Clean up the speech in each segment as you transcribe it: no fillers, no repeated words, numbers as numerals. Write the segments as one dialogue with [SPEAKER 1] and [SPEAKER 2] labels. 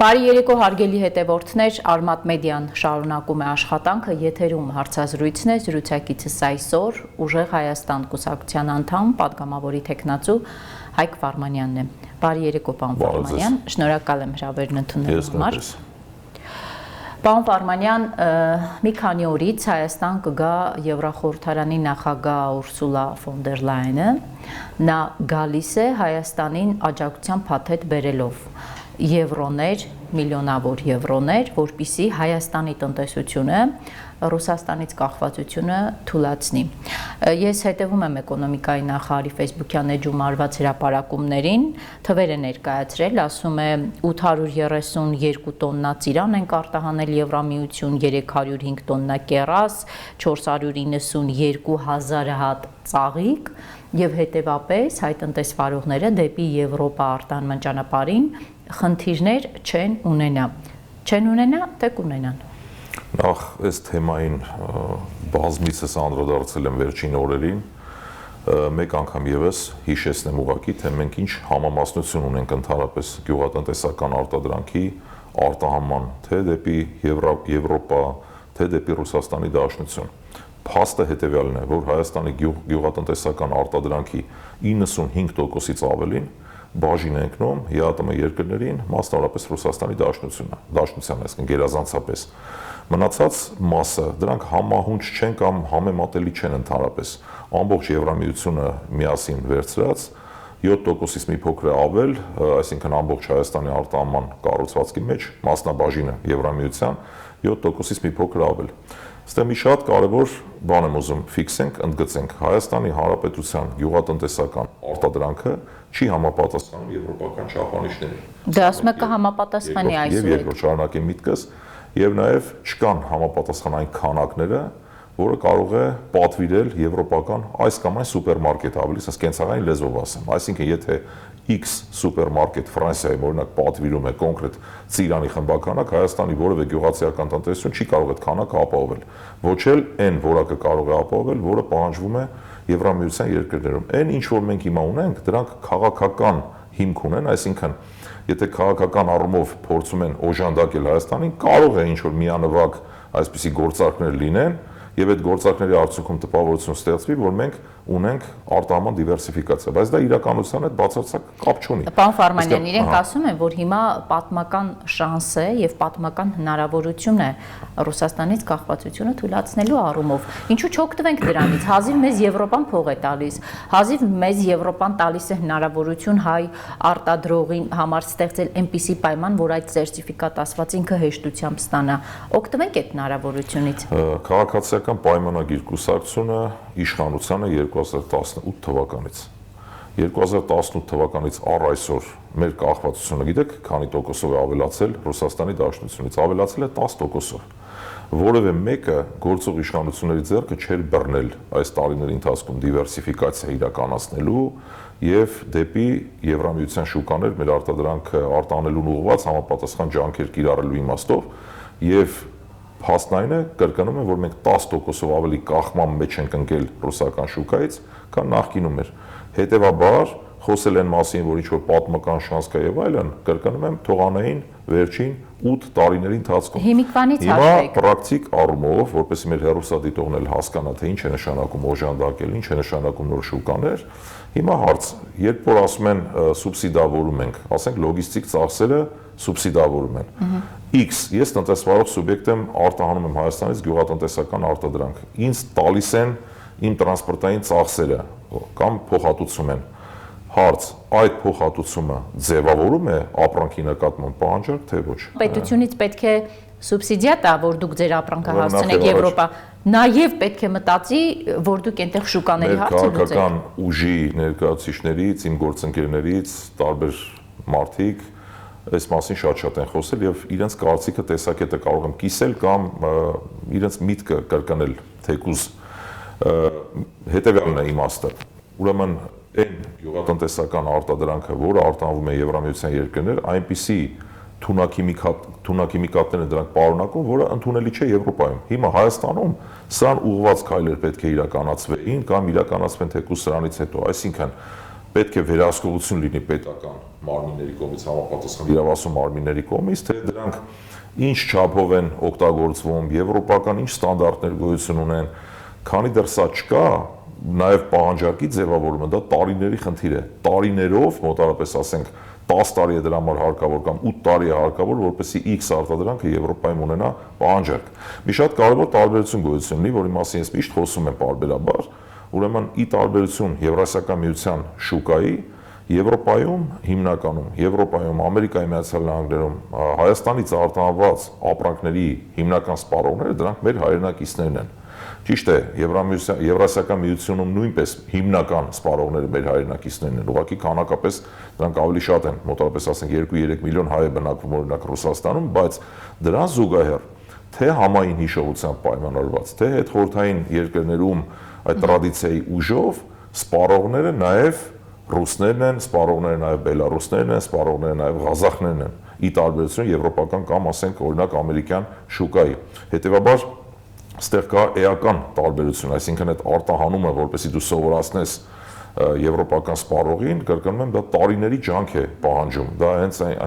[SPEAKER 1] Բարի երեկո հարգելի հետևորդներ, Արմատ մեդիան շարունակում է աշխատանքը, եթերում հարցազրույցն է, զրուցակիցս այսօր Ուժեղ Հայաստան կուսակցության անդամ, պատգամավորի թեկնածու Հայկ Վարմանյանն է։ Բարի երեկո, պարոն Վարմանյան, շնորհակալ եմ հրավերն ընդունելու համար։ Պարոն Վարմանյան, մի քանի օրից Հայաստան կգա Եվրախորհրդարանի նախագահ Ուրսուլա ֆոն դեր Լայենը, նա գալիս է Հայաստանին աջակցության փաթեթ բերելով եվրոներ, միլիոնավոր եվրոներ, որպեսզի Հայաստանի տնտեսությունը Ռուսաստանից կախվածությունը թուլացնի։ Ես հետևում եմ էկոնոմիկայի նախարարի Facebook-յան էջում արված հրապարակումներին, թվեր է ներկայացրել, ասում է 832 տոննա ծիրան ենք արտահանել Եվրամիություն, 305 տոննա կեռաս, 492 հազար հատ ծաղիկ եւ հետեւապես հայ տնտեսվարողները դեպի Եվրոպա արտահանման ճանապարհին խնդիրներ չեն ունենա, թե կունենան։
[SPEAKER 2] Նախ այս թեմային բազմիցս անդրադարձել եմ վերջին օրերին, մեկ անգամ եւս հիշեցնեմ ուղղակի, թե մենք ինչ համամասնություն ունենք ընդհանրապես գյուղատնտեսական արտադրանքի արտահանման, թե դեպի Եվրոպա, թե դեպի Ռուսաստանի Դաշնություն։ Փաստը հետեւյալն է, որ Հայաստանի գյուղատնտեսական արտադրանքի 95%-ից ավելին բաժին է ընկնում ԵԱՏՄ երկրներին, մասնավորապես Ռուսաստանի Դաշնության, այսինքն գերազանցապես։ Մնացած մասը դրանք համահունչ չեն կամ համեմատելի չեն ընդհանրապես։ Ամբողջ Եվրամիությունը միասին վերցրած 7%-ից մի փոքր ավել, այսինքն ամբողջ Հայաստանի արտահանման կառուցվածքի մեջ մասնաբաժինը Եվրամիության 7%-ից մի փոքր ավել։ Ստե մի շատ կարևոր բան եմ ուզում ֆիքսենք, ընդգծենք, Հայաստանի Հանրապետության գյուղատնտեսական արտադրանքը չի համապատասխանում եվրոպական չափանիշներին։
[SPEAKER 1] Դա ասում եք կհամապատասխանի այսօր։
[SPEAKER 2] Եվ երկրորդ շարունակեմ միտքս, եւ նաեւ չկան համապատասխան այն քանակները, որը կարող է պատվիրել եվրոպական այս կամ այն սուպերմարկետ, ավելի ասած կենցաղային լեզվով ասեմ։ Այսինքն, եթե X սուպերմարկետ Ֆրանսիայում օրինակ պատվիրում է կոնկրետ ծիրանի խմբականակ, Հայաստանի որևէ գյուղացիական տնտեսություն չի կարող այդ քանակը ապահովել։ Ոչ էլ այն որակը կարող է ապահովել, որը պահանջվում է Եվրամիության երկրներում։ Այն ինչ որ մենք հիմա ունենք, դրանք քաղաքական հիմք ունեն, այսինքն եթե քաղաքական առումով փորձում են օժանդակել Հայաստանին, կարող է ինչ որ միանվագ այսպիսի գործարքներ լինեն, եւ այդ գործարքների արդյունքում տպավորություն ստեղծվի, որ մենք ունենք արտահանման դիվերսիֆիկացիա, բայց դա իրականության հետ բացարձակ կապ չունի։
[SPEAKER 1] Պարոն Վարմանյան, իրենք ասում են, որ հիմա պատմական շանս է եւ պատմական հնարավորություն է Ռուսաստանից կախվածությունը թույլատնելու առումով։ Ինչու չօգտվենք դրանից։ Հազիվ մեզ Եվրոպան փող է տալիս, հազիվ մեզ Եվրոպան տալիս է հնարավորություն հայ արտադրողին համար ստեղծել այնպիսի պայման, որ այդ սերտիֆիկատ ասված ինքը հեշտությամբ ստանա։ Օգտվենք այդ հնարավորությունից։
[SPEAKER 2] Քաղաքացիական պայմանագիր կուսակցությունը իշխանության է 2018 թվականից։ 2018 թվականից առ այսօր մեր կախվածությունը գիտեք, քանի տոկոսով է ավելացել Ռուսաստանի Դաշնությունից, ավելացել է 10%-ով։ Որևէ մեկը գործող իշխանությունների ձեռքը չէր բռնել այս տարիների ընթացքում դիվերսիֆիկացիա իրականացնելու եւ դեպի Եվրամիության շուկաներ մեր արտադրանքը արտահանելուն ուղղված համապատասխան ջանքեր կիրառելու իմաստով եւ փաստն այն է, կրկնում եմ, որ մենք 10%-ով ավելի կախման մեջ ենք ընկել ռուսական շուկայից, քան նախկինում էր։ Հետևաբար, խոսել են մասին, որ ինչ-որ պատմական շանս կա եւ այլն, կրկնում եմ, թողանային վերջին 8 տարիների ընթացքում։
[SPEAKER 1] Հիմիկվանից
[SPEAKER 2] հիմա պրակտիկ առումով, որպեսզի մեր հեռուստադիտողն էլ հասկանա, թե ինչ է նշանակում օժանդակել, ինչ է նշանակում նոր շուկաներ, հիմա հարց, երբ որ ասում են սուբսիդավորում ենք, ասենք լոգիստիկ ծախսերը սուբսիդավորում են։ X, ես տնտեսվարող սուբյեկտ եմ, արտահանում եմ Հայաստանից գյուղատնտեսական արտադրանք։ Ինձ տալիս են իմ տրանսպորտային ծախսերը կամ փոխհատուցում են։ Հարց, այդ փոխհատուցումը ձևավորում է ապրանքի նկատմամբ պահանջարկ, թե ոչ։
[SPEAKER 1] Պետությունից պետք է սուբսիդիա տա, որ դուք ձեր ապրանքը հասցնեք Եվրոպա։ Նաև պետք է մտածի, որ դուք այնտեղ շուկաների հարցը լուծեք։
[SPEAKER 2] Քաղաքական ուժի ներկայացուցիչներից, իմ գործընկերներից, տարբեր մարդիկ այս մասին շատ են խոսել եւ իրենց կարծիքը տեսակետը կարող եմ կիսել կամ իրենց միտքը կրկնել թեկուզ հետեւյալն է իմաստը։ Ուրեմն այն գյուղատնտեսական արտադրանքը, որը արտահանվում է Եվրամիության երկրներ, այնպիսի թունաքիմիկատներ են դրանք պարունակում, որը ընդունելի չէ Եվրոպայում։ Հիմա Հայաստանում սրան ուղղված քայլեր պետք է իրականացվեին կամ իրականացվեն թեկուզ սրանից հետո, այսինքն պետք է վերահսկողություն լինի պետական մարմինների կողմից, համապատասխան իրավասու մարմինների կողմից, թե դրանք ինչ չափով են օգտագործվում, եվրոպական ինչ ստանդարտներ գոյություն ունեն, քանի դեռ սա չկա, նաև պահանջարկի ձևավորումը դա տարիների խնդիր է։ Տարիներով, մոտավորապես ասենք 10 տարի է դրա համար հարկավոր կամ 8 տարի է հարկավոր, որպեսզի X արտադրանքը Եվրոպայում ունենա պահանջարկ։ Մի շատ կարևոր տարբերություն գոյություն ունի, որի մասին ես միշտ խոսում եմ պարբերաբար, ուրեմն ի տարբերություն Եվրասիական միության շուկայի, Եվրոպայում հիմնականում, Եվրոպայում, Ամերիկայի Միացյալ Նահանգներում Հայաստանից արտահանված ապրանքների հիմնական սպառողները դրանք մեր հայրենակիցներն են։ Ճիշտ է, Եվրասիական միությունում նույնպես հիմնական սպառողները մեր հայրենակիցներն են, ուղղակի քանակապես դրանք ավելի շատ են, մոտավորապես ասենք 2-3 միլիոն հայ է բնակվում օրինակ Ռուսաստանում, բայց դրան զուգահեռ թե համային հիշողությամբ պայմանավորված, թե հետխորհրդային երկրներում այդ տրադիցիայի ուժով սպառողները նաև ռուսներն են, սպառողները նաև բելարուսներն են, սպառողները նաև ղազախներն են, ի տարբերություն եվրոպական կամ ասենք օրինակ ամերիկյան շուկայի։ Հետևաբար ստեղ կա էական տարբերություն, այսինքն այդ արտահանումը, որպեսզի դու սովորացնես եվրոպական սպառողին, կրկնում եմ, դա տարիների ջանք է պահանջում։ Դա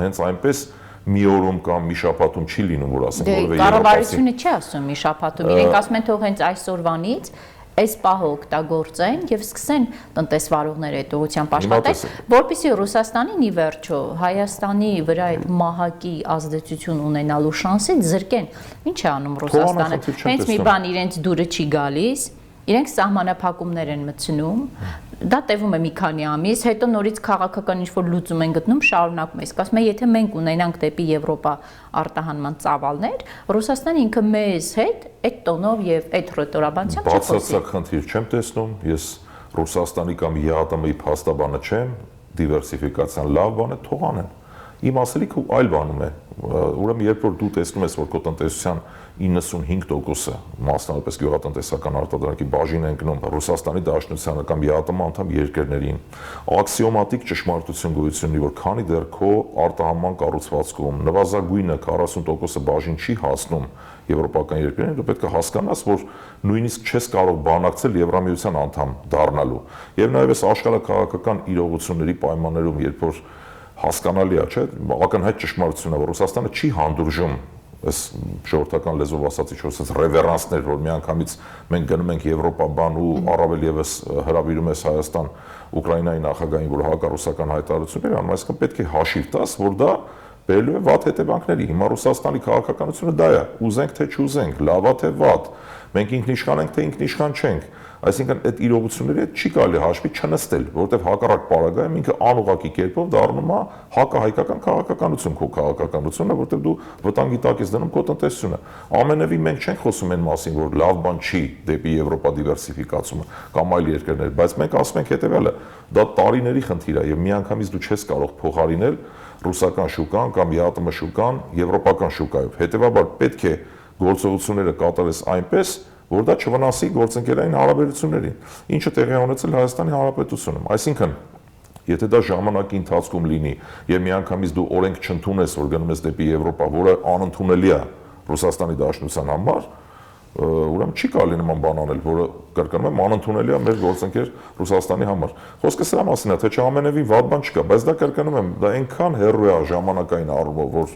[SPEAKER 2] հենց այնպես մի օրում կամ մի շաբաթում չի լինում, որ ասենք որևէ
[SPEAKER 1] կառավարությունը չի ասում մի շաբաթում, իրենք ասում են թող հենց այսօրվանից այս պահը օգտագործեն եւ սկսեն տնտեսվարողները այդ ուղղությամբ աշխատել, որպեսզի Ռուսաստանին ի վերջո Հայաստանի վրա այդ մահակի ազդեցություն ունենալու շանսից զրկեն։ Ինչ է անում Ռուսաստանը։ Հենց մի բան իրենց դուրը չի գալիս, իրենք սահմանափակումներ են մտցնում, դա տևում է մի քանի ամիս, հետո նորից քաղաքական ինչ-որ լուծում են գտնում, շարունակում է։ Իսկ ասում եմ, եթե մենք ունենանք դեպի Եվրոպա արտահանման ծավալներ, Ռուսաստանը ինքը մեզ հետ այդ տոնով եւ այդ ռետորաբանությամբ չի խոսի։
[SPEAKER 2] Բացարձակ խնդիր չեմ տեսնում, ես Ռուսաստանի կամ ԵԱՏՄ-ի փաստաբանը չեմ, դիվերսիֆիկացիան լավ բան է, թող անեն։ Իմ ասելիքը այլ բանում է։ Ուրեմն երբ որ դու տեսնում ես, որ քո տնտեսության 95%-ը, մասնավորապես գյուղատնտեսական արտադրանքի բաժին է ընկնում Ռուսաստանի Դաշնությանը կամ ԵԱՏՄ անդամ երկրներին, աքսիոմատիկ ճշմարտություն գոյություն ունի, որ քանի դեռ քո արտահանման կառուցվածքում նվազագույնը 40%-ը բաժին չի հասնում եվրոպական երկրներին, դու պետք է հասկանաս, որ նույնիսկ չես կարող բանակցել Եվրամիության անդամ դառնալու։ Եվ նաև այս աշխարհաքաղաքական իրողությունների պայմաններում, երբ որ հասկանալի է, չէ՞, ակնհայտ ճշմարտություն է, որ Ռուսաստանը չի հանդուրժում այս ժողովրդական լեզվով ասացի չորսից ռևերանսներ, որ միանգամից մենք գնում ենք Եվրոպա բան ու առավել եւս հրավիրում ես Հայաստան Ուկրաինայի նախագահին, որ հակառուսական հայտարարություններ անում, այսինքն պետք է հաշիվ տաս, որ դա բերելու է վատ հետևանքների։ Հիմա Ռուսաստանի քաղաքականությունը դա է, ուզենք թե չուզենք, լավա թե վատ, մենք ինքնիշխան ենք թե ինքնիշխան չենք։ Այսինքն այդ իրողությունների հետ չի կարելի հաշվի չնստել, որովհետև հակառակ պարագայում ինքը անուղղակի կերպով դառնում է հակահայկական քաղաքականություն, քո քաղաքականությունը, որովհետև դու վտանգի տակ ես դնում քո տնտեսությունը։ Ամենևին մենք չենք խոսում այն մասին, որ լավ բան չի դեպի Եվրոպա դիվերսիֆիկացումը կամ այլ երկրներ, բայց մենք ասում ենք հետևյալը, դա տարիների խնդիր է եւ միանգամից դու չես կարող փոխարինել ռուսական շուկան կամ ԵԱՏՄ շուկան եվրոպական շուկայով։ Հետևաբար պետք է գործողությունները կատարես այնպես, որ դա չվնասի գործընկերային հարաբերություններին, ինչը տեղի է ունեցել Հայաստանի Հանրապետությունում։ Այսինքն, եթե դա ժամանակի ընթացքում լինի եւ միանգամից դու օրենք չընդունես, որ գնում ես դեպի Եվրոպա, որը անընդունելի է Ռուսաստանի Դաշնության համար, ուրեմն չի կարելի նման բան անել, որը կրկնում եմ անընդունելի է մեր գործընկեր Ռուսաստանի համար։ Խոսքը սրա մասին է, թե չամենևին վատ բան չկա, բայց դա կրկնում եմ, դա այնքան հեռու է ժամանակային առումով, որ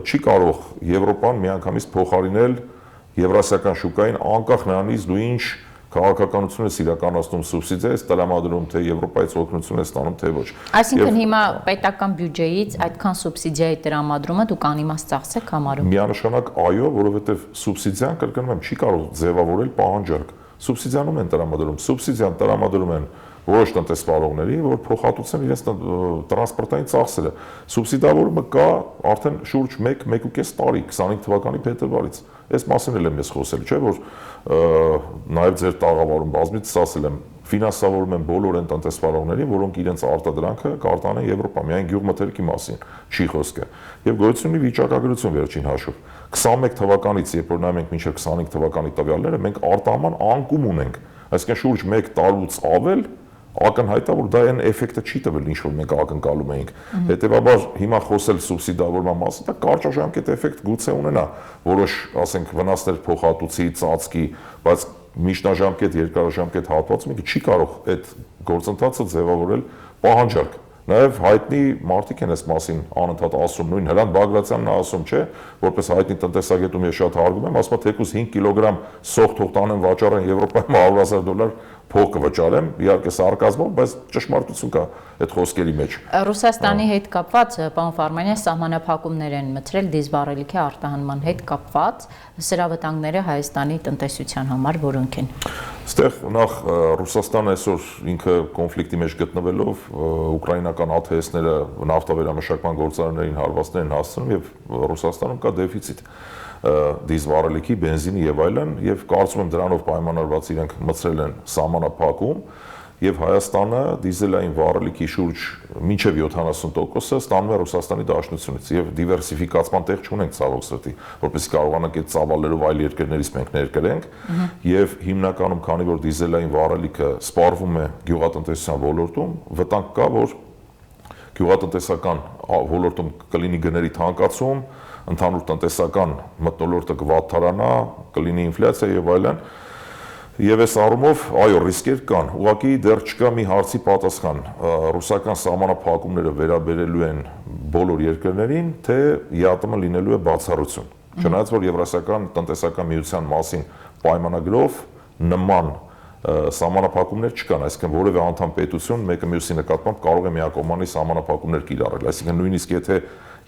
[SPEAKER 2] չի կարող Եվրոպան միանգամից փոխարինել Եվրասիական շուկային, անկախ նրանից դու ինչ քաղաքականություն ես իրականացնում, սուբսիդիա ես տրամադրում, թե Եվրոպայից օգնություն ես ստանում, թե ոչ։
[SPEAKER 1] Այսինքն հիմա պետական բյուջեից այդքան սուբսիդիայի տրամադրումը դուք անիմաստ ծախս եք համարում։
[SPEAKER 2] Միանշանակ այո, որովհետև սուբսիդիան, կրկնում եմ, չի կարող ձևավորել պահանջարկ։ Սուբսիդիանում են տրամադրում, սուբսիդիան տրամադրում են որոշ տնտեսվարողների, որ փոխհատուցեն իրենց տրանսպորտային ծախսերը։ Սուբսիդավորումը կա արդեն շուրջ 1-1.5 տարի, 25 թվականի փետրվարից։ Այս մասին էլ եմ ես խոսել, չէ՞, որ նաև ձեր տաղավարում բազմիցս ասել եմ, ֆինանսավորում են բոլոր այն տնտեսվարողներին, որոնք իրենց արտադրանքը կարտանեն Եվրոպա, միայն գյուղմթերքի մասին չի խոսքը։ Եվ գոյություն ունի վիճակագրություն վերջին հաշվով։ 21 թվականից, երբ որ նայում ենք մինչև 25 թվականի տվյալները, մենք արտահանման անկում ունենք, այսինքն շուրջ 1 տարուց ավել ակնհայտ է, որ դա այն էֆեկտը չի տվել, ինչ որ մենք ակնկալում էինք։ Հետևաբար հիմա խոսել սուբսիդավորման մասին, դա կարճաժամկետ էֆեկտ գուցե ունենա, որոշ, ասենք, վնասներ փոխհատուցի, ծածկի, բայց միջնաժամկետ, երկարաժամկետ հատվածում ինքը չի կարող այդ գործընթացը ձևավորել պահանջարկ։ Նաև հայտնի մարդիկ են այս մասին անընդհատ ասում, նույն Հրանտ Բագրատյանն ասում, չէ, որպես հայտնի տնտեսագետում ես շատ հարգում եմ, ասում է թեկուզ 5 կիլոգրամ սոխ թող տանեմ վաճառեն Եվրոպայում $100,000 փող կվճարեմ, իհարկե սարկազմով, բայց ճշմարտություն կա այդ խոսքերի մեջ։
[SPEAKER 1] Ռուսաստանի հետ կապված, պարոն Ֆարմանյան, սահմանափակումներ են մտցրել դիզվառելիքի արտահանման հետ կապված, սրա վտանգները Հայաստանի տնտեսության համար որոնք են։
[SPEAKER 2] Այստեղ նախ Ռուսաստանը այսօր ինքը կոնֆլիկտի մեջ գտնվելով ուկրաինական ATS-ները նավթավերամշակման գործարաններին հարվածներ են հասցնում եւ Ռուսաստանում կա դեֆիցիտ դիզվառելիքի, բենզինի եւ այլն, եւ կարծում եմ դրանով պայմանավորված իրենք մտցրել են սահմանափակում եւ Հայաստանը դիզելային վառելիքի շուրջ մինչեւ 70%-ը ստանում է Ռուսաստանի Դաշնությունից եւ դիվերսիֆիկացման տեղ չունենք ցավոք սրտի, որպեսզի կարողանանք այդ ծավալներով այլ երկրներից մենք ներկրենք եւ հիմնականում քանի որ դիզելային վառելիքը սպառվում է գյուղատնտեսության ոլորտում, վտանգ կա, որ գյուղատնտեսական ոլորտում կլինի գների թանկացում, ընդհանուր տնտեսական մթնոլորտը կվատթարանա, կլինի ինֆլյացիա եւ այլն։ Եվ այս առումով, այո, ռիսկեր կան։ Ուղղակի դեռ չկա մի հարցի պատասխան։ Ռուսական սահմանափակումները վերաբերելու են բոլոր երկրներին, թե ԵԱՏՄ լինելու է բացառություն։ Չնայած որ Եվրասիական տնտեսական միության մասին պայմանագրով նման սահմանափակումներ չկան, այսինքն որևէ անդամ պետություն մեկը մյուսի նկատմամբ կարող է միակողմանի սահմանափակումներ կիրառել, այսինքն նույնիսկ եթե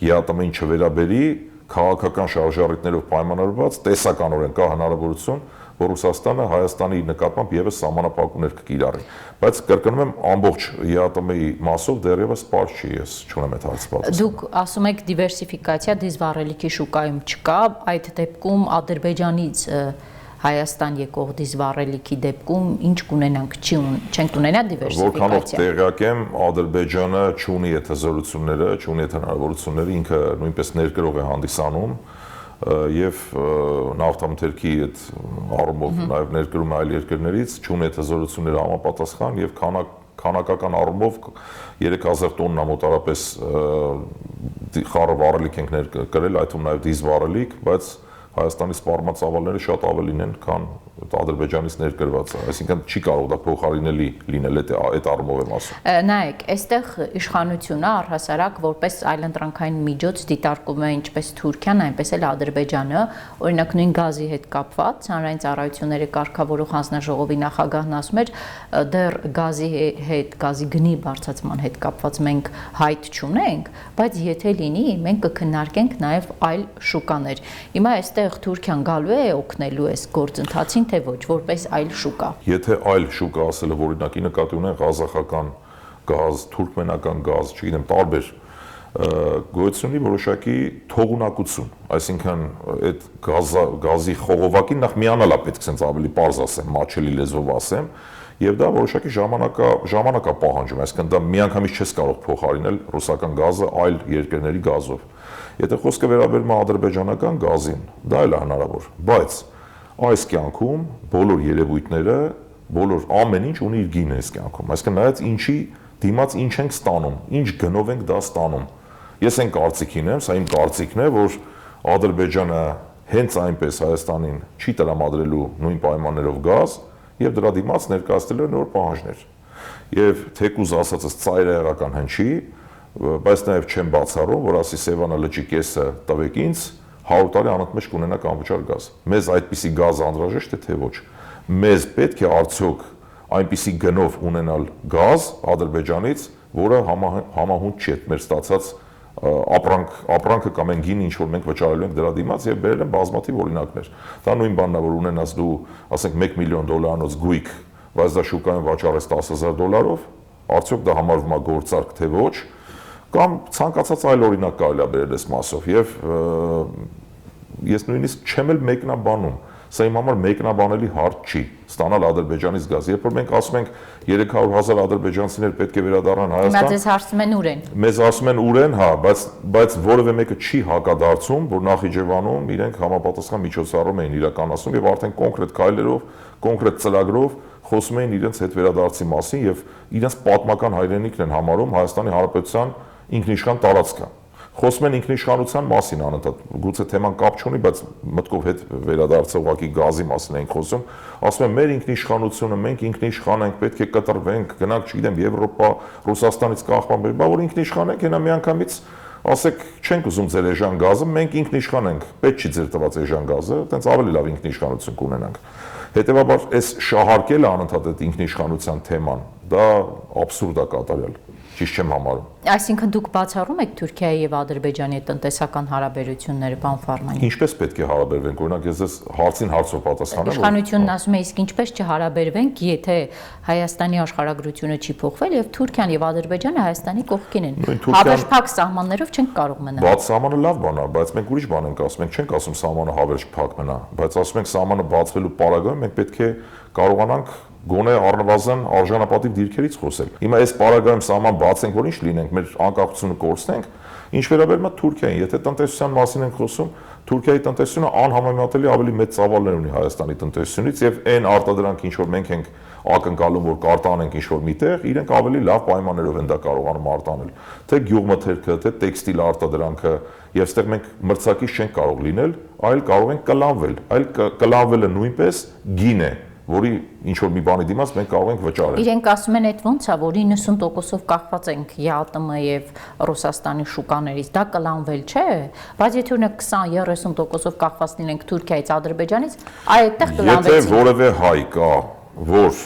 [SPEAKER 2] ԵԱՏՄ-ին չվերաբերի, քաղաքական շարժառիթներով պայմանավորված տեսականորեն կա հնարավորություն, որ Ռուսաստանը Հայաստանի նկատմամբ եւս սահմանափակումներ կկիրառի, բայց կրկնում եմ ամբողջ ԵԱՏՄ-ի մասով դեռևս պարզ չի, ես չունեմ այդ հարցը պատասխան։
[SPEAKER 1] Դուք ասում եք դիվերսիֆիկացիա դիզվառելիքի շուկայում չկա, այդ դեպքում Ադրբեջանից Հայաստան եկող դիզվառելիքի դեպքում ինչ կունենանք, չենք ունենա դիվերսիֆիկացիա։
[SPEAKER 2] Որքանով տեղյակ եմ, Ադրբեջանը չունի այդ հզորությունները, չունի այդ հնարավորությունները, ինքը նույնպես ներկրող է հանդիսանում եւ նավթամթերքի այդ առումով նաեւ ներկրում է այլ երկրներից, չունի այդ հզորությունները համապատասխան եւ քանակական առումով 3000 տոննա մոտարապես խառը վառելիք ենք ներկրել, այդ թվում նաեւ դիզվառելիք, բայց Հայաստանի սպառման ծավալները շատ ավելին են, քան Ադրբեջանից ներկրվածը, այսինքն չի կարող դա փոխարինելի լինել, այդ առումով եմ ասում։
[SPEAKER 1] Նայեք, այստեղ իշխանությունը առհասարակ որպես այլընտրանքային միջոց դիտարկում է ինչպես Թուրքիան, այնպես էլ Ադրբեջանը, օրինակ նույն գազի հետ կապված, հանրային ծառայությունների կարգավորող հանձնաժողովի նախագահն ասում էր, դեռ գազի հետ, գազի գնի բարձրացման հետ կապված մենք հայտ չունենք, բայց եթե լինի, մենք կքննարկենք նաև այլ շուկաներ։ Հիմա այստեղ Թուրքիան գալու է օգնելու այս գործընթացին, թե ոչ, որպես այլ շուկա։
[SPEAKER 2] Եթե այլ շուկա ասելը, որ օրինակի նկատի ունեն ղազախական գազ, թուրքմենական գազ, չգիտեմ, տարբեր գոյությունի որոշակի թողունակություն, այսինքն այդ գազի խողովակին նախ միանալա պետք է ավելի պարզ ասեմ, մաչելի լեզվով ասեմ, եւ դա որոշակի ժամանակ է պահանջում, այսինքն դա միանգամից չես կարող փոխարինել ռուսական գազը այլ երկրների գազով։ Եթե խոսքը վերաբերում է ադրբեջանական գազին, դա էլ է հնարավոր, բայց այս կյանքում բոլոր երևույթները, բոլոր ամեն ինչ ունի իր գինը այս կյանքում, այսինքն նայած ինչի դիմաց ինչ ենք ստանում, ինչ գնով ենք դա ստանում։ Ես այն կարծիքին եմ, սա իմ կարծիքն է, որ Ադրբեջանը հենց այնպես Հայաստանին չի տրամադրելու նույն պայմաններով գազ եւ դրա դիմաց ներկայացնելու նոր պահանջներ։ Եվ թեկուզ ասածս ծայրահեղական հնչի, բայց նաեւ չեմ բացառում, որ ասի Սևանա լճի կեսը տվեք ինձ, 100 տարի անընդմեջ կունենաք անվճար գազ։ Մեզ այդպիսի գազ անհրաժեշտ է թե ոչ։ Մեզ պետք է արդյոք այնպիսի գնով ունենալ գազ Ադրբեջանից, որը համահունչ չի այդ մեր ստացած ապրանքը կամ այն գինը, ինչ որ մենք վճարելու ենք դրա դիմաց եւ բերել են բազմաթիվ օրինակներ։ Դա նույն բանն է, որ ունենաս դու, ասենք $1 միլիոն գույք, բայց դա շուկայում վաճառես $10,000, արդյոք դա համարվում է գործարք թե ոչ, կամ ցանկացած այլ օրինակ կարելի է բերել այս մասով եւ ես նույնիսկ չեմ էլ մեկնաբանում, սա իմ համար մեկնաբանելի հարց չի ստանալ Ադրբեջանից գազ, երբ որ մենք ասում ենք 300,000 ադրբեջանցիներ պետք է վերադառնան Հայաստան։
[SPEAKER 1] Հիմա ձեզ հարցում են ուր են։
[SPEAKER 2] Մեզ ասում են ուր են, հա, բայց որևէ մեկը չի հակադարձում, որ Նախիջևանում իրենք համապատասխան միջոցառում էին իրականացնում եւ արդեն կոնկրետ քայլերով, կոնկրետ ծրագրով խոսում էին իրենց հետ վերադարձի մասին եւ իրենց պատմական հայրենիքն են համարում Հայաստանի Հանրապետության ինքնիշխան տարածքը։ Խոսում են ինքնիշխանության մասին անընդհատ, գուցե թեման կապ չունի, բայց մտքով հետ վերադարձը ուղղակի գազի մասին ենք խոսում, ասում են մեր ինքնիշխանությունը, մենք ինքնիշխան ենք, պետք է կտրվենք, գնանք, չգիտեմ, Եվրոպա, Ռուսաստանից կախված, բա որ ինքնիշխան ենք, հենա միանգամից ասեք, չենք ուզում ձեր էժան գազը, մենք ինքնիշխան ենք, պետք չի ձեր տված էժան գազը, այտենց ավելի լավ ինքնիշխանություն կունենանք։ Հետևաբար այս շահարկելը անընդհատ այդ ինքնիշխանության թեման, դա աբսուրդ է կատարյալ, ճիշտ չեմ համարում։
[SPEAKER 1] Այսինքն դուք բացառում եք Թուրքիայի եւ Ադրբեջանի տնտեսական հարաբերությունները, պարոն Ֆարմանյան։
[SPEAKER 2] Ինչպես պետք է հարաբերվենք, օրինակ ես այս հարցին հարցով պատասխանեմ։
[SPEAKER 1] Իշխանությունն ասում է, իսկ ինչպես չհարաբերվենք, եթե Հայաստանի աշխարհագրությունը չի փոխվել եւ Թուրքիան եւ Ադրբեջանը Հայաստանի կողքին են։ Հավերժ փակ սահմաններով չենք կարող մնալ։
[SPEAKER 2] Բաց սահմանը լավ բան է, բայց մենք ուրիշ բան ենք ասում, մենք չենք ասում սահմանը հավերժ փակ մնա, բայց ասում ենք սահմանը բացվելու պարագայում մենք պետք է կարողանանք գոնե առնվազն արժանապատիվ դիրքերից խոսել։ Հիմա այս պարագայում սահման բացենք, որ ինչ լինենք, մեր անկախությունը կորցնենք, ինչ վերաբերում է Թուրքիային, եթե տնտեսության մասին ենք խոսում, Թուրքիայի տնտեսությունը անհամեմատելի ավելի մեծ ծավալներ ունի Հայաստանի տնտեսությունից եւ այն արտադրանք, ինչ որ մենք ենք ակնկալում, որ կարտանենք ինչ որ միտեղ, իրենք ավելի լավ պայմաններով են դա կարողանում արտանել։ Թե գյուղմթերքը, թե տեքստիլ արտադրանքը, եւ այստեղ մենք մրցակից չենք կարող լինել, այլ կարող ենք կլանվել։ Այլ կլանվելը նույնպես գին է, որի ինչ որ մի բանի դիմաց մենք կարող ենք վճարել։
[SPEAKER 1] Իրենք ասում են, այդ ոնց է, որ 90%-ով կախված ենք ԵԱՏՄ եւ Ռուսաստանի շուկաներից, դա կլանվել չէ, բայց եթե ունենք 20-30%-ով կախված լինենք Թուրքիայից, Ադրբեջանից, այդտեղ կլանվեցին։
[SPEAKER 2] Եթե որևէ հայ կա, որ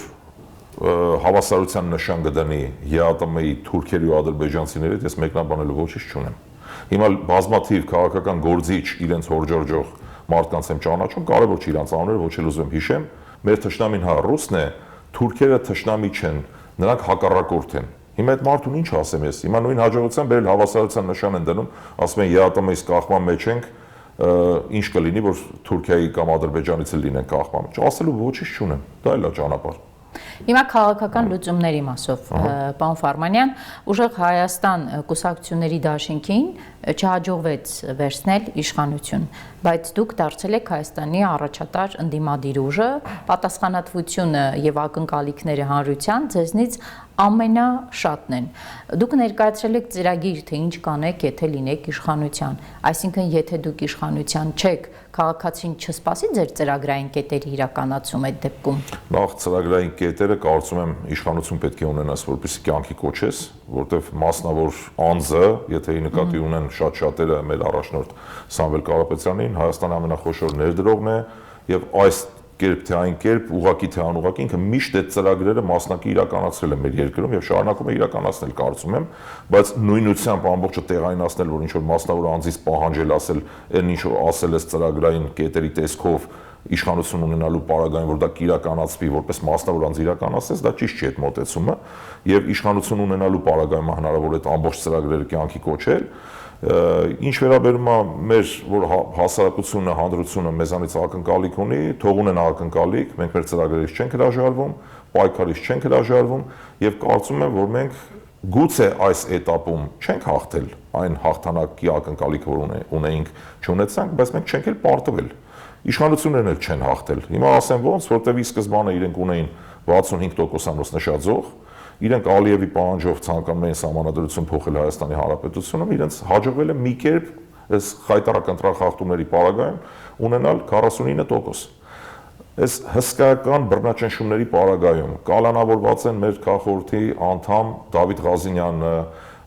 [SPEAKER 2] հավասարության նշան կդնի ԵԱՏՄ-ի թուրքերի ու ադրբեջանցիների հետ, ես մեկնաբանելու ոչինչ չունեմ։ Հիմա բազմաթիվ քաղաքական գործիչ իրենց հորջորջող մարդկանց եմ ճանաչում, կարևոր չի իրանց անունները, ոչ էլ ուզում հիշեմ, մեր թշնամին հա ռուսն է, թուրքերը թշնամի չեն, նրանք հակառակորդ են։ Հիմա այդ մարդուն ինչ ասեմ ես։ Հիմա նույն հաջողության բերել հավասարության նշան են դնում, ասում են ԵԱՏՄ-ից կախման մեջ ենք, ինչ կլինի, որ Թուրքիայի կամ Ադրբեջանից էլ լինեն կախման մեջ։ Ասելու ոչինչ չունեմ։ Դա էլ է ճանապարհ։
[SPEAKER 1] Հիմա քաղաքական լուծումների մասով, պարոն Ֆարմանյան, ուժեղ Հայաստան կուսակցությունների դաշինքին չհաջողվեց վերցնել իշխանություն, բայց դուք դարձել եք Հայաստանի առաջատար ընդդիմադիր ուժը, պատասխանատվությունը եւ ակնկալիքները հանրության ձեզնից ամենաշատն են։ Դուք ներկայացրել եք ծրագիր, թե ինչ կանեք, եթե լինեք իշխանության, այսինքն եթե դուք իշխանության չեք, քաղաքացին չսպասի ձեր ծրագրային կետերի իրականացում այդ դեպքում։
[SPEAKER 2] Նախ ծրագրային կետերը կարծում եմ իշխանություն պետք է ունենաս, որպեսզի կյանքի կոչես, որտեվ մասնավոր անձը, եթե նկատի ունեն շատ-շատերը մեր առաջնորդ Սամվել Կարապետյանին, Հայաստանի ամենախոշոր ներդրողն է եւ այս կերպ թե այն կերպ, ուղղակի թե անուղղակի ինքը միշտ այդ ծրագրերը մասնակի իրականացրել է մեր երկրում եւ շարունակում է իրականացնել, կարծում եմ, բայց նույնությամբ ամբողջը տեղայնացնել, որ ինչ որ մասնավոր անձից պահանջել ասել, այն ինչ որ ասել է ծրագրային կետերի տեսքով իշխանություն ունենալու պարագային, որ դա կիրականացվի, որպես մասնավոր անձ իրականացնես, դա ճիշտ չի այդ մոտեցումը եւ իշխանություն ունենալու պարագայում հնարավոր է այդ ամբողջ ծրագրերը կյանքի կոչել։ Ինչ վերաբերում է մեր որ հասարակությունը, հանրությունը մեզանից ակնկալիք ունի, թող ունեն ակնկալիք, մենք մեր ծրագրերից չենք հրաժարվում, պայքարից չենք հրաժարվում եւ կարծում եմ, որ մենք գուցե այս этаպում չենք հաղթել այն հաղթանակի ակնկալիքը, որ ունեինք, չունեցանք, բայց մենք չենք էլ պարտվել։ Իշխանություններն էլ չեն հաղթել։ Հիմա ասեմ ոնց, որտեվ ի սկզբանե իրենք ունեին 65%-անոց նշաձող, իրենք Ալիևի պահանջով ցանկանում էին սահմանադրություն փոխել Հայաստանի Հանրապետությունում, իրենց հաջողվել է մի կերպ այս խայտարակ ընտրախախտումների պարագայում ունենալ 49%։ Այս հսկայական բռնաճնշումների պարագայում կալանավորված են մեր քաղաքորդի անդամ Դավիթ Ղազինյանը,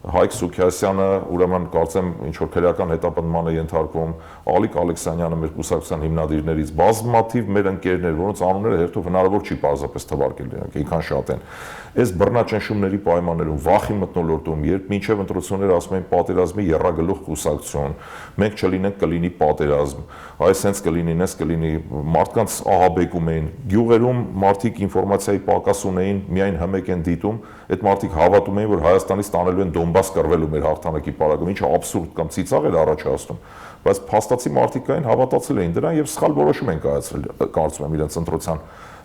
[SPEAKER 2] Հայկ Սուքիասյանը, ուրեմն կարծեմ ինչ որ քրեական հետապնդման է ենթարկվում, Ալիկ Ալեքսանյանը մեր կուսակցության հիմնադիրներից, բազմաթիվ մեր ընկերներ, որոնց անունները հերթով հնարավոր չի պարզապես թվարկել, դրանք այնքան շատ են։ Այս բռնաճնշումների պայմաններում, վախի մթնոլորտում, երբ մինչև ընտրությունները ասում են պատերազմի եռագլուխ կուսակցություն, մենք չլինենք, կլինի պատերազմ, այս հենց կլինի, նես կլինի, մարդկանց ահաբեկում էին, գյուղերում մարդիկ ինֆորմացիայի պակաս ունեին, միայն հմեկ են դիտում, այդ մարդիկ հավատում էին, որ Հայաստանից տանելու են Դոնբաս կռվելու մեր հաղթանակի պարագայում, ինչը աբսուրդ կամ ծիծաղ էր առաջացնում, բայց փաստացի մարդիկ կային հավատացել էին դրան եւ սխալ որոշում են կայացրել, կարծում եմ իրենց ընտրության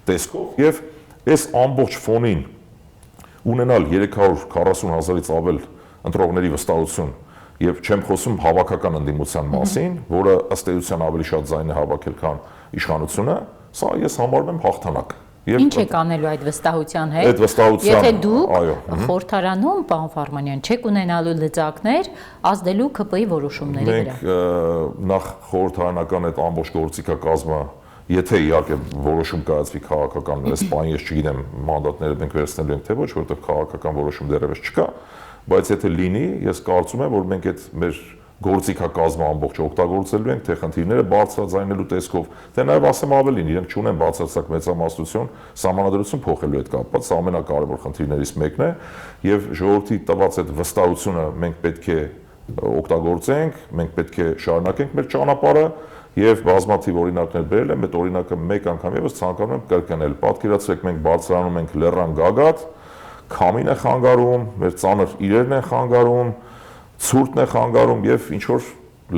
[SPEAKER 2] տեսքով եւ այս ամբողջ ֆոնին ունենալ 340,000-ից ավել ընտրողների վստահություն եւ չեմ խոսում հավաքական ընդդիմության մասին, որը ըստ էության ավելի շատ ձայն է հավաքել, քան իշխանությունը, սա ես համարում եմ հաղթանակ։
[SPEAKER 1] Ինչ եք անելու այդ վստահության հետ։
[SPEAKER 2] Այդ վստահության,
[SPEAKER 1] եթե դուք խորհրդարանում, պարոն Ֆարմանյան, չեք ունենալու լծակներ ազդելու ԿՊ-ի որոշումների վրա։
[SPEAKER 2] Մենք նախ խորհրդարանական այդ ամբողջ գործիքակազմը, եթե իհարկե որոշում կայացվի քաղաքական, ես բան ես չգիտեմ, մանդատները մենք վերցնելու ենք թե ոչ, որովհետև քաղաքական որոշում դեռևս չկա, բայց եթե լինի, ես կարծում եմ, որ մենք այդ մեր գործիքակազմը ամբողջ օգտագործելու ենք, թե խնդիրները բարձրաձայնելու տեսքով, թե նաև ասեմ ավելին, իրենք չունեն բացարձակ մեծամասնություն, սահմանադրություն փոխելու հետ կապված, սա ամենակարևոր խնդիրներից մեկն է, եւ ժողովրդի տված այդ վստահությունը մենք պետք է օգտագործենք, մենք պետք է շարունակենք մեր ճանապարհը եւ բազմաթիվ օրինակներ բերել եմ, այդ օրինակը մեկ անգամ եւս ցանկանում եմ կրկնել։ Պատկերացրեք, մենք բարձրանում ենք լեռան գագաթ, քամին է խանգարում, մեր ծանր իրերն են խանգարում, ցուրտն է խանգարում եւ ինչ որ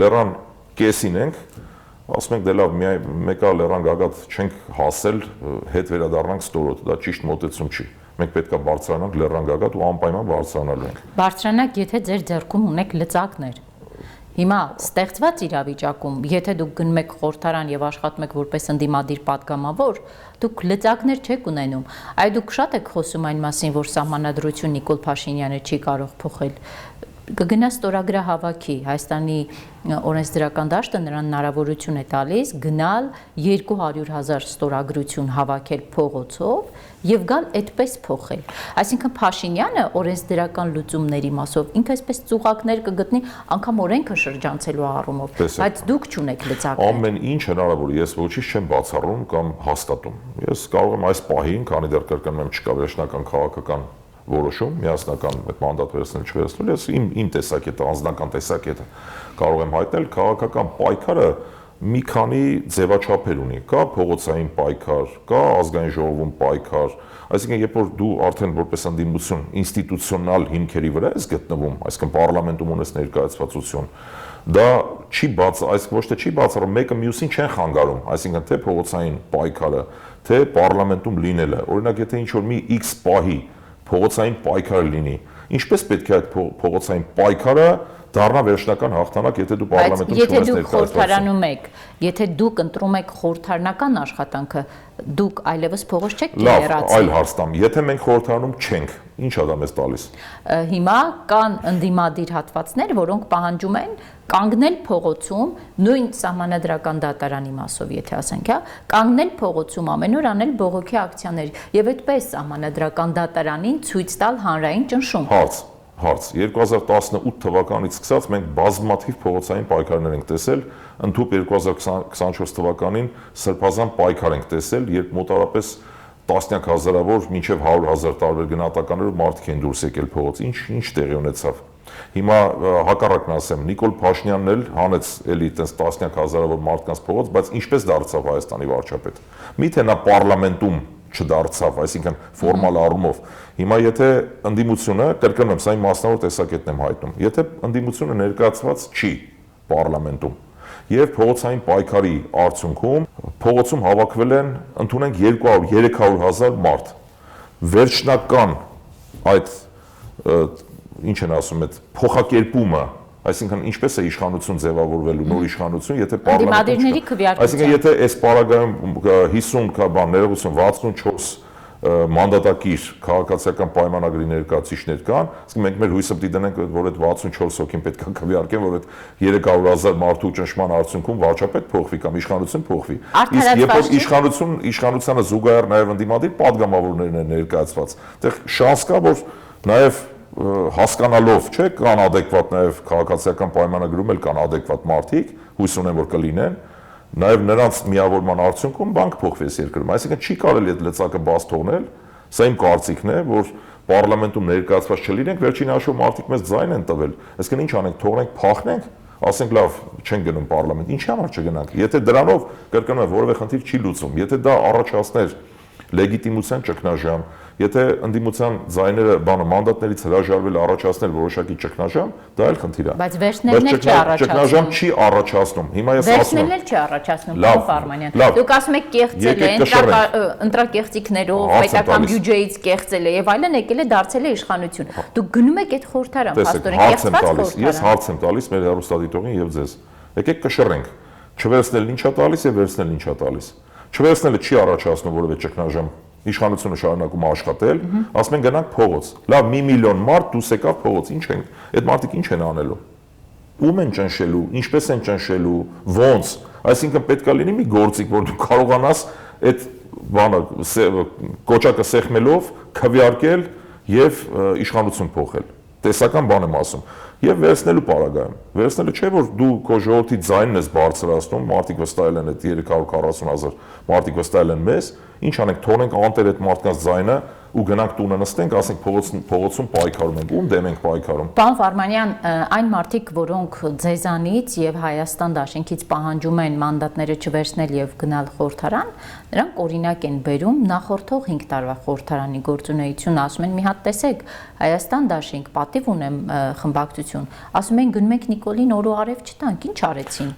[SPEAKER 2] լեռան կեսին ենք, ասում ենք դե լավ, մեկա լեռան գագաթ չենք հասել, հետ վերադառնանք ստորոտ, դա ճիշտ մոտեցում չի։ Մենք պետք է բարձրանանք լեռան գագաթ ու անպայման բարձրանալու ենք։
[SPEAKER 1] Բարձրանաք, եթե ձեր ձեռքում ունեք լծակներ։ Հիմա ստեղծված իրավիճակում, եթե դուք գնում եք խորհրդարան եւ աշխատում եք որպես ընդդիմադիր падգամավոր, դուք լծակներ չեք ունենում։ Այ դուք շատ եք խոսում այն մասին, որ սահմանադրություն Նիկոլ Փաշինյանը չի կարող փոխել։ Կգնա ստորագրահավաքի, Հայաստանի օրենսդրական դաշտը նրան հնարավորություն է տալիս գնալ 200,000 ստորագրություն հավաքել փողոցով եւ գալ այդպես փոխել։ Այսինքն Փաշինյանը օրենսդրական լուծումների մասով ինքը այսպես ծուղակներ կգտնի անգամ օրենքը շրջանցելու առումով, բայց դուք չունեք լծակներ։
[SPEAKER 2] Ամեն ինչ հնարավոր, ես ոչինչ չեմ բացառում կամ հաստատում։ Ես կարող եմ այս պահին, քանի դեռ կրկնում եմ, չկա վերջնական քաղաքական որոշում, միասնական այդ մանդատ վերցնել չվերցնել, ես իմ տեսակետը, անձնական տեսակետը կարող եմ հայտնել, քաղաքական պայքարը մի քանի ձևաչափեր ունի, կա փողոցային պայքար, կա ազգային ժողովում պայքար, այսինքն երբ որ դու արդեն որպես ընդդիմություն ինստիտուցիոնալ հիմքերի վրա ես գտնվում, այսինքն պարլամենտում ունես ներկայացվածություն, դա չի ոչ թե չի բացառում, մեկը մյուսին չեն խանգարում, այսինքն թե փողոցային պայքարը, թե պարլամենտում լինելը, օրինակ եթե ինչ որ մի X պահի փողոցային պայքար լինի, ինչպես պետք է այդ փողոցային պայքարը դառնա վերջնական հաղթանակ, եթե դու պարլամենտում չունես
[SPEAKER 1] ներկայացվածություն։ Եթե դուք խորհրդարանում եք, եթե դուք ընտրում եք խորհրդարանական աշխատանքը, դուք այլևս փողոց չեք գերացի։
[SPEAKER 2] Լավ, այլ հարց տամ, եթե մենք խորհրդարանում չենք, ի՞նչ է դա մեզ տալիս։
[SPEAKER 1] Հիմա կան ընդդիմադիր հատվածներ, որոնք պահանջում են կանգնել փողոցում, նույն սահմանադրական դատարանի մասով, եթե ասենք, հա, կանգնել փողոցում ամեն օր անել բողոքի ակցիաներ եւ այդպես սահմանադրական դատարանին ցույց տալ հանրային ճնշում։
[SPEAKER 2] Հարց 2018 թվականից սկսած մենք բազմաթիվ փողոցային պայքարներ ենք տեսել, ընդհուպ 2024 թվականին սրբազան պայքար ենք տեսել, երբ մոտավորապես տասնյակ հազարավոր մինչև 100,000 տարբեր գնահատականներով մարդիկ են դուրս եկել փողոց։ Ինչ տեղի ունեցավ։ Հիմա հակառակն ասեմ, Նիկոլ Փաշինյանն էլ հանեց էլի այդպես տասնյակ հազարավոր մարդկանց փողոց, բայց ինչպես դարձավ Հայաստանի վարչապետ։ Միթե նա պարլամենտում չդարձավ, այսինքն ֆորմալ առումով։ Հիմա եթե ընդդիմությունը, կրկնում եմ, սա իմ մասնավոր տեսակետն եմ հայտնում, եթե ընդդիմությունը ներկայացված չի պարլամենտում եւ փողոցային պայքարի արդյունքում փողոցում հավաքվել են, ընդունենք 200-300,000 մարդ, վերջնական այդ ինչ են ասում, այդ փոխակերպումը, այսինքն ինչպես է իշխանություն ձևավորվելու, նոր իշխանություն, եթե պարլամենտում չկա։ Այսինքն եթե այս պարագայում 50 կա բան, ներողություն 64 մանդատակիր քաղաքացիական պայմանագրի ներկայացուցիչներ կան, իսկ մենք մեր հույսը պիտի դնենք, որ այդ 64 հոգին պետք է քվեարկեն, որ այդ 300,000 մարդու ճնշման արդյունքում վարչապետ փոխվի կամ իշխանություն փոխվի։ Իսկ երբ որ իշխանությանը զուգահեռ նաև ընդդիմադիր падգամավորներն են ներկայացված, այդտեղ շանս կա, որ նաև հասկանալով, չէ, կան adekvat նաև քաղաքացիական պայմանագրում էլ կան adekvat մարդիկ, հույս ունեն, որ կլինեն, նաև նրանց միավորման արդյունքում բան կփոխվի երկրում։ Այսինքն չի կարելի այդ լծակը բաց թողնել, սա իմ կարծիքն է, որ պարլամենտում ներկայացված չլինենք, վերջին հաշվով մարդիկ մեզ ձայն են տվել։ Այսինքն ինչ անենք, թողնենք, փախնենք, ասենք լավ, չեն գնում պարլամենտ, ինչի համար չգնանք։ Եթե դրանով կրկնում եմ, որևէ խնդիր չի լուծում, եթե դա առաջացներ լեգիտիմության ճգնաժամ, եթե ընդդիմության ձայները մանդատներից հրաժարվել առաջացնել որոշակի ճգնաժամ, դա էլ խնդիր է։
[SPEAKER 1] Բայց վերջնելն էլ չի առաջացնում։
[SPEAKER 2] Ճգնաժամ չի առաջացնում։ Հիմա ես ասում եմ։
[SPEAKER 1] Վերջնելն էլ չի առաջացնում, պարոն Ֆարմանյան։ Դուք ասում եք կեղծել է, ընտրակեղծիքներով, պետական բյուջեից կեղծել է եւ այլն, եկել է դարձել է իշխանություն։ Դուք գնում եք այդ խորհրդարան, փաստորեն կեղծված խորհրդարան։
[SPEAKER 2] Ես հարց եմ տալիս մեր հեռուստադիտողին եւ ձեզ։ Եկեք կշռենք։ Չվերցնելն ինչա տալիս եւ վերցնելն ինչա տալիս։ Չվերցնելը չի առաջացնում որևէ ճգնաժամ իշխանությունը շարունակում աշխատել, ասում են գնանք փողոց։ Լավ, 1 միլիոն մարդ դուրս եկավ փողոց, ինչ են, այդ մարդիկ ինչ են անելու։ Ում են ճնշելու, ինչպես են ճնշելու, ոնց։ Այսինքն պետք է լինի մի գործիք, որ դու կարողանաս այդ բանը կոճակը սեղմելով քվեարկել եւ իշխանություն փոխել։ Տեսական բան եմ ասում։ Եվ վերցնելու պարագայում։ Վերցնելը չէ որ դու քո ժողովրդի ձայնն ես բարձրացնում, մարդիկ վստահել են այդ 340,000 մարդիկ վստահել են մեզ, ինչ անենք, թողնենք անտեր այդ մարդկանց ձայնը ու գնանք տունը նստենք, ասենք փողոցում պայքարում ենք, ում դեմ ենք պայքարում։
[SPEAKER 1] Պարոն Վարմանյան, այն մարդիկ, որոնք ձեզանից եւ Հայաստան դաշինքից պահանջում են մանդատները չվերցնել եւ գնալ խորհրդարան, նրանք օրինակ են բերում նախորդող 5 տարվա խորհրդարանի գործունեություն, ասում են՝ մի հատ տեսեք, Հայաստան դաշինք պատիվ ունեմ խմբակցություն, ասում են գնում եք Նիկոլին օր ու արև չտանք, ինչ արեցին։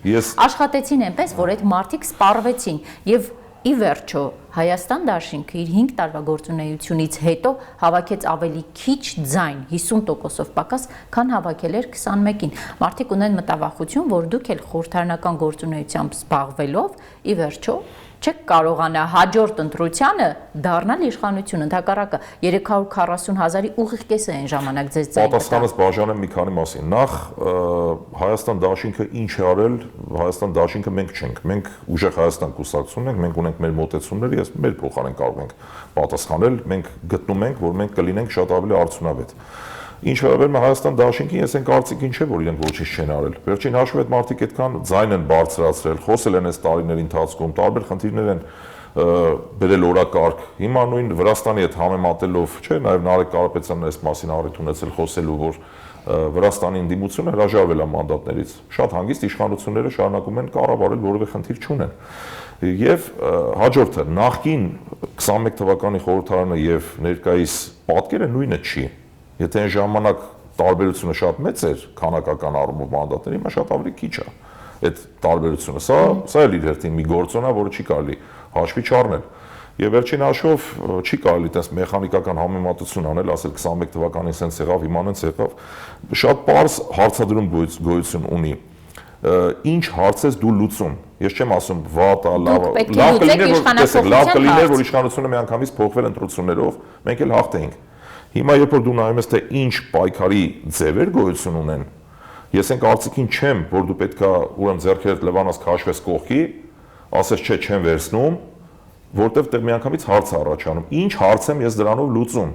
[SPEAKER 1] Աշխատեցին այնպես, որ այդ մարդիկ սպառվեցին եւ ի վերջո Հայաստան դաշինքը իր 5 տարվա գործունեությունից հետո հավաքեց ավելի քիչ ձայն 50%-ով պակաս, քան հավաքել էր 21-ին։ Մարդիկ ունեն մտավախություն, որ դուք էլ խորհրդարանական գործունեությամբ զբաղվելով ի վերջո չեք կարողանա հաջորդ ընտրությանը դառնալ իշխանություն, ընդհակառակը 340,000-ի ուղիղ կեսը այն ժամանակ ձեզ ձայն։
[SPEAKER 2] Պատասխանս բաժանեմ մի քանի մասին։ Նախ Հայաստան դաշինքը ինչ է արել, Հայաստան դաշինքը մենք չենք։ Մենք ուժեղ Հայաստան կուսակցությունն ենք, մենք ունենք մեր մոտեցումները, ես մեր փոխարեն կարող ենք պատասխանել, մենք գտնում ենք, որ մենք կլինենք շատ ավելի արդյունավետ։ Ինչ վերաբերում է Հայաստան դաշինքին, ես այն կարծիքին չէ, որ իրենք ոչինչ չեն արել։ Վերջին հաշվով այդ մարդիկ այդքան ձայն են բարձրացրել, խոսել են այս տարիների ընթացքում, տարբեր խնդիրներ են բերել օրակարգ։ Հիմա նույն Վրաստանի հետ համեմատելով, չէ, նաև Նարեկ Կարապետյանն այս մասին առիթ ունեցել խոսելու, որ Վրաստանի ընդդիմությունը հրաժարվել է մանդատներից։ Շատ հանգիստ իշխանությունները շարունակում են կառավարել, որևէ խնդիր չունեն։ Եվ հաջորդը նախկին 21 թվականի խորհրդարանը եւ ներկայիս պատկերը նույնը չի։ Եթե այն ժամանակ տարբերությունը շատ մեծ էր քանակական առումով մանդատների, հիմա շատ ավելի քիչ է այդ տարբերությունը։ Սա էլ իր հերթին մի գործոն է, որը չի կարելի հաշվի չառնել։ Եվ վերջին հաշվով չի կարելի այդպես մեխանիկական համեմատություն անել, ասել 21 թվականին սենց եղավ, հիմա նենց եղավ։ Շատ պարզ հարցադրում գոյություն ունի։ Ինչ հարց ես դու լուծում։ Ես չեմ ասում վատ է, լավ կլիներ, որ իշխանությունը միանգամից փոխվել ընտրություններով, մենք էլ հաղթեինք։ Հիմա երբ որ դու նայում ես թե ինչ պայքարի ձևեր գոյություն ունեն, ես այն կարծիքին չեմ, որ դու պետքա ուրեմն ձեռքերդ լվանաս քաշվես կողքի, ասես չէ, չեմ վերցնում, որտեվ տեղ միանգամից հարց է առաջանում։ Ինչ հարց եմ ես դրանով լուծում։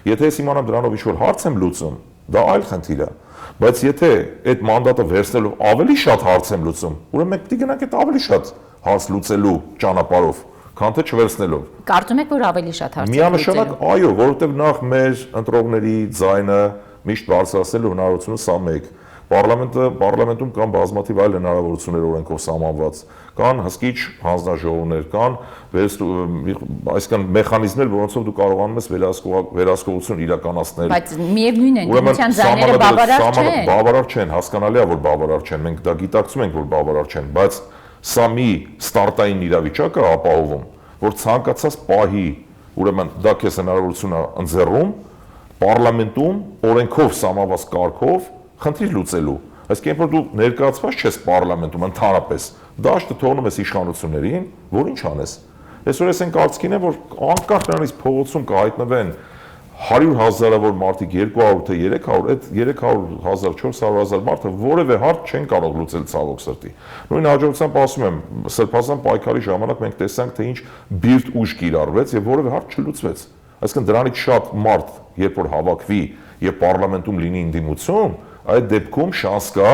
[SPEAKER 2] Եթե ես իմանամ դրանով ինչ-որ հարց եմ լուծում, դա այլ խնդիր է։ Բայց եթե այդ մանդատը վերցնելով ավելի շատ հարց եմ լուծում, ուրեմն մենք պետք է գնանք այդ ավելի շատ հարց լուծելու ճանապարհով, քան թե չվերցնելով։
[SPEAKER 1] Կարծում եք, որ ավելի շատ հարց է։
[SPEAKER 2] Միանշանակ այո, որովհետև նախ մեր ընտրողների ձայնը միշտ բարձրացնելու հնարավորությունը սա մեկ։ Պարլամենտում կան բազմաթիվ այլ հնարավորություններ օրենքով սահմանված, կան հսկիչ հանձնաժողովներ, կան այսինքն մեխանիզմներ, որոնցով դու կարողանում ես վերահսկողություն իրականացնել։
[SPEAKER 1] Բայց միևնույն է, դիմության ձայները բավարար չեն։
[SPEAKER 2] Բավարար չեն, հասկանալի է, որ բավարար չեն, մենք դա գիտակցում ենք, որ բավարար չեն, բայց սա մի ստարտային իրավիճակ է ապահովում, որ ցանկացած պահի, ուրեմն դա քեզ հնարավորություն է ընձեռում պարլամենտում օրենքով սահմանված կարգով խնդիր լուծելու։ Այսինքն, որ դու ներկայացված չես պարլամենտում ընդհանրապես, դաշտը թողնում ես իշխանություններին, որ ինչ անես։ Այսօր ես այն կարծիքին եմ, որ անկախ նրանից փողոցում կհայտնվեն 100,000-ավոր մարդիկ, 200 թե 300, այդ 300,000, 400,000 մարդը որևէ հարց չեն կարող լուծել ցավոք սրտի։ Նույն հաջողությամբ ասում եմ, սրբազան պայքարի ժամանակ մենք տեսանք, թե ինչ բիրտ ուժ կիրառվեց եւ որևէ հարց չլուծվեց։ Այսինքն դրանից շատ մարդ, երբ որ հավաքվի եւ պարլամենտում լինի ընդդիմություն, այդ դեպքում շանս կա,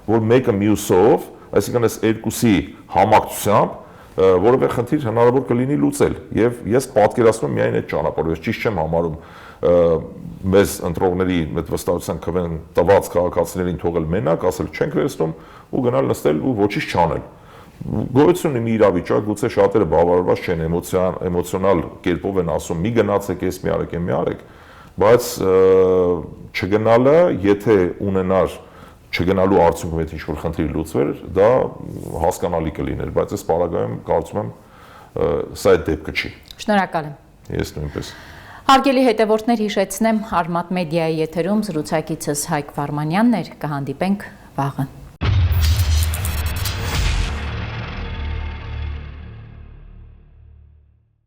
[SPEAKER 2] որ մեկը մյուսով, այսինքն այս երկուսի համակցությամբ որևէ խնդիր հնարավոր կլինի լուծել եւ ես պատկերացնում եմ միայն այդ ճանապարհով, ես ճիշտ չեմ համարում մեզ ընտրողների այդ վստահության քվեն տված քաղաքացիներին թողել մենակ, ասել չենք վերցնում ու գնալ նստել ու ոչինչ չանել։ Գոյություն ունի մի իրավիճակ, գուցե շատերը բավարարված չեն, էմոցիոնալ կերպով են ասում՝ մի գնացեք, էս մի արեք, մի արեք, բայց չգնալը, եթե ունենար չգնալու արդյունքում եթե ինչ-որ խնդիր լուծվեր, դա հասկանալի կլիներ, բայց այս պարագայում կարծում եմ սա այդ դեպքը չի։
[SPEAKER 1] Շնորհակալ եմ։
[SPEAKER 2] Ես նույնպես։
[SPEAKER 1] Հարգելի հետևորդներ, հիշեցնեմ Արմատ մեդիայի եթերում զրուցակիցս Հայկ Վարմանյանն էր, կհանդիպենք վաղը։